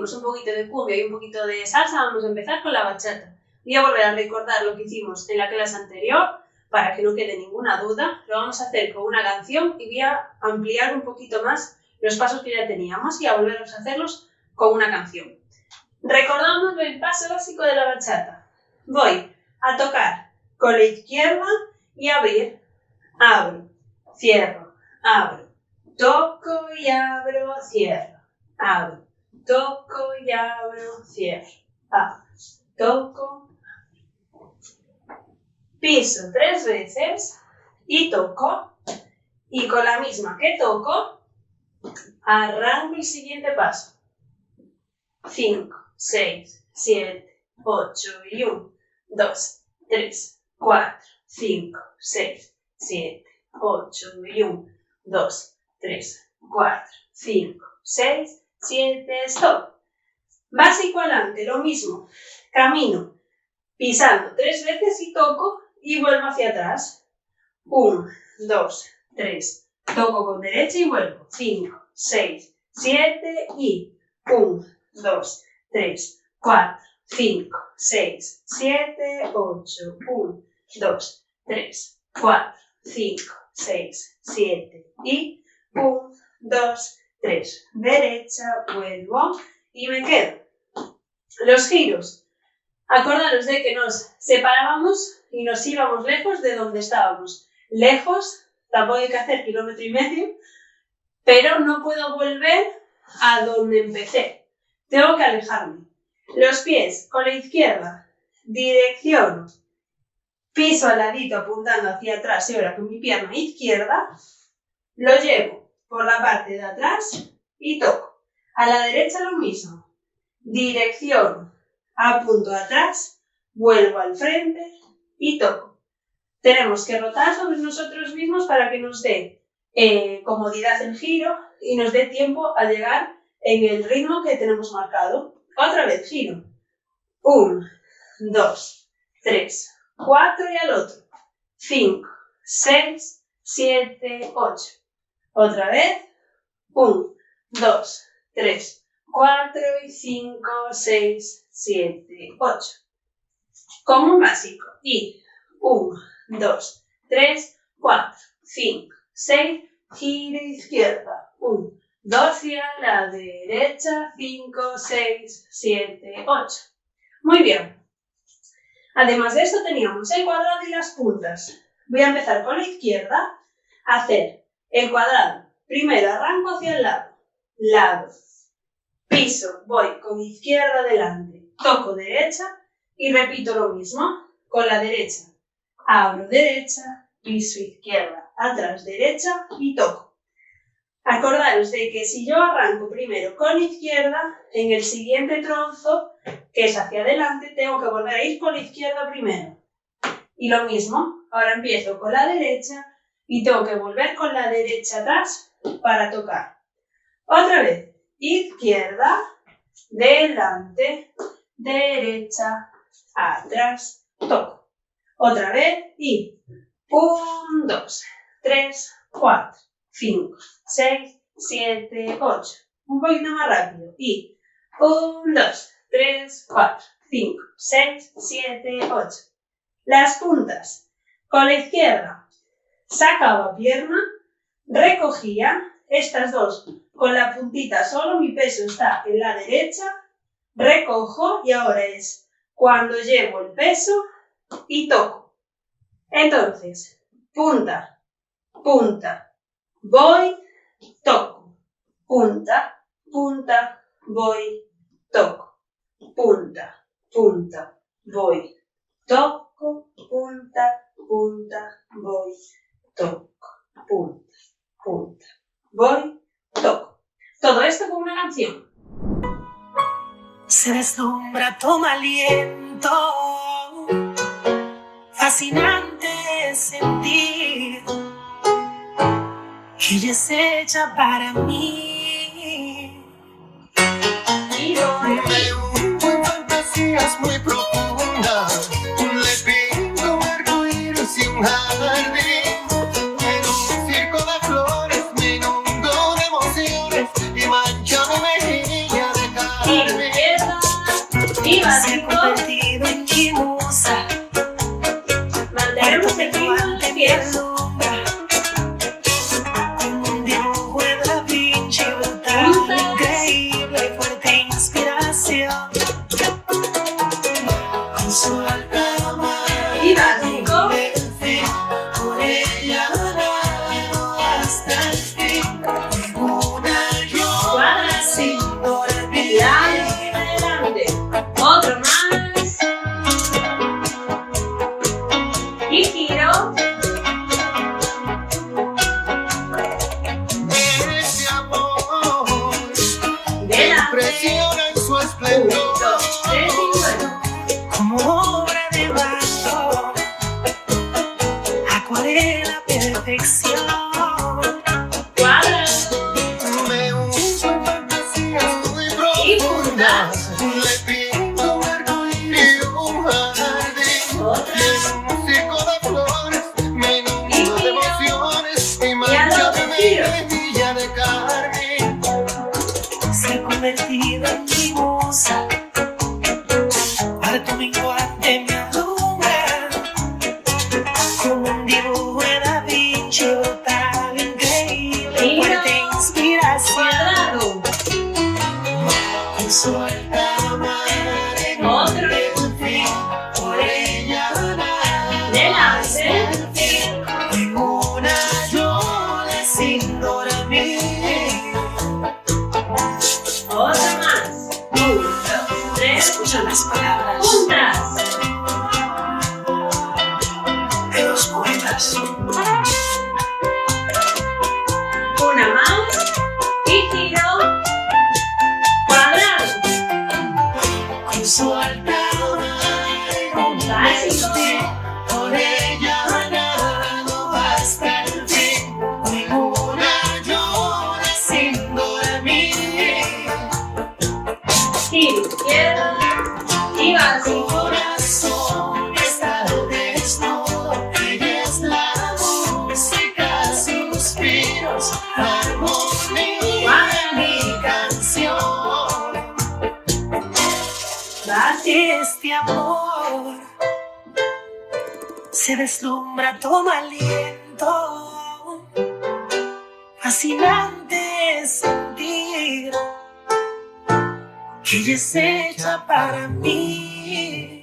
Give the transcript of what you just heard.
hicimos un poquito de cumbia y un poquito de salsa, vamos a empezar con la bachata. Voy a volver a recordar lo que hicimos en la clase anterior para que no quede ninguna duda. Lo vamos a hacer con una canción y voy a ampliar un poquito más los pasos que ya teníamos y a volver a hacerlos con una canción. Recordamos el paso básico de la bachata. Voy a tocar con la izquierda y abrir, abro, cierro, abro, toco y abro, cierro, abro, toco y abro, cierro, abro, toco, piso 3 veces y toco, y con la misma que toco, arranco el siguiente paso. 5, 6, 7, 8 y 1, 2, 3, 4, 5, 6, 7, 8 y 1, 2, 3, 4, 5, 6, 7, stop. Básico adelante, lo mismo. Camino pisando 3 veces y toco y vuelvo hacia atrás. 1, 2, 3, toco con derecha y vuelvo. 5, 6, 7 y 1, 2, 3, 4, 5, 6, 7, 8, 1, 2, 3, 4, 5, 6, 7 y 1, 2, 3, derecha, vuelvo y me quedo. Los giros. Acordaros de que nos separábamos y nos íbamos lejos de donde estábamos. Lejos, tampoco hay que hacer 1,5 kilómetros, pero no puedo volver a donde empecé. Tengo que alejarme. Los pies con la izquierda, dirección, piso al ladito apuntando hacia atrás y ahora con mi pierna izquierda, lo llevo por la parte de atrás y toco. A la derecha lo mismo. Dirección, apunto atrás, vuelvo al frente y toco. Tenemos que rotar sobre nosotros mismos para que nos dé comodidad el giro y nos dé tiempo a llegar en el ritmo que tenemos marcado. Otra vez, giro. 1, 2, 3, 4 y al otro. 5, 6, 7, 8. Otra vez. 1, 2, 3, 4 y 5, 6, 7, 8. Como un básico. Y 1, 2, 3, 4, 5, 6, giro izquierda. 1, 2 hacia la derecha, 5, 6, 7, 8. Muy bien. Además de esto teníamos el cuadrado y las puntas. Voy a empezar con la izquierda, a hacer el cuadrado. Primero arranco hacia el lado, lado, piso, voy con izquierda adelante, toco derecha y repito lo mismo con la derecha. Abro derecha, piso izquierda, atrás derecha y toco. Acordaros de que si yo arranco primero con izquierda, en el siguiente trozo, que es hacia adelante, tengo que volver a ir con la izquierda primero. Y lo mismo, ahora empiezo con la derecha y tengo que volver con la derecha atrás para tocar. Otra vez, izquierda, delante, derecha, atrás, toco. Otra vez y 1, 2, 3, 4, 5, 6, 7, 8. Un poquito más rápido. Y 1, 2, 3, 4, 5, 6, 7, 8. Las puntas. Con la izquierda sacaba pierna, recogía estas dos. Con la puntita solo, mi peso está en la derecha, recojo y ahora es cuando llevo el peso y toco. Entonces, punta, punta, voy, toco, punta, punta, voy, toco, punta, punta, voy, toco, punta, punta, voy, toco, punta, punta, voy, toco. Todo esto con una canción. Se deslumbra, toma aliento, fascinante sentir que ella es hecha para mí. Y voy. Muy fantasías muy profundas, un lepín, un arcoíris y un jardín. En un circo de flores me inundo de emociones y mancha mi mejilla de carne. Se ha convertido en mi musa. Mantenemos el ritmo en los pies. Como un dibujo de Da Vinci, brutal, increíble, fuerte inspiración. Con su alta mano Y básico. por ella nado hasta el fin. Una yo Cuadrado. sin dormir. Y adelante. Otro más. Y giro. Ese amor Delante. impresiona en su 1, esplendor. 2, 3 y bueno. Como obra de barro, acuarela perfección. Cuadrado. Me uso en fantasías muy Y profundas. Le pinto un arcoíris y un jardín. Otra. Y en un circo de flores me inunda de emociones y mancha al de otro giro. mejilla de carmín. Se ha convertido en mi musa. Cuarto menguante me alumbra. Como un dibujo de Da Vinci, brutal, increíble, Giro. fuerte inspiración. Cuadrado. Con su alta madre, Otro. por ella nada Delante. en una yola sin dormir. Otra más. 1, 2, 3. Escucha las palabras Juntas. de los poetas. Una más. Y giro. Cuadrado. Con su alta Básico. Por ella nado hasta el fin. ninguna llora sin dormir. Giro izquierda. Y Mi básico. corazón está desnudo. Ella es la música, suspiros, armonía, mi canción. Básico. Este amor se deslumbra, toma aliento. Fascinante sentir que ella es hecha para mí.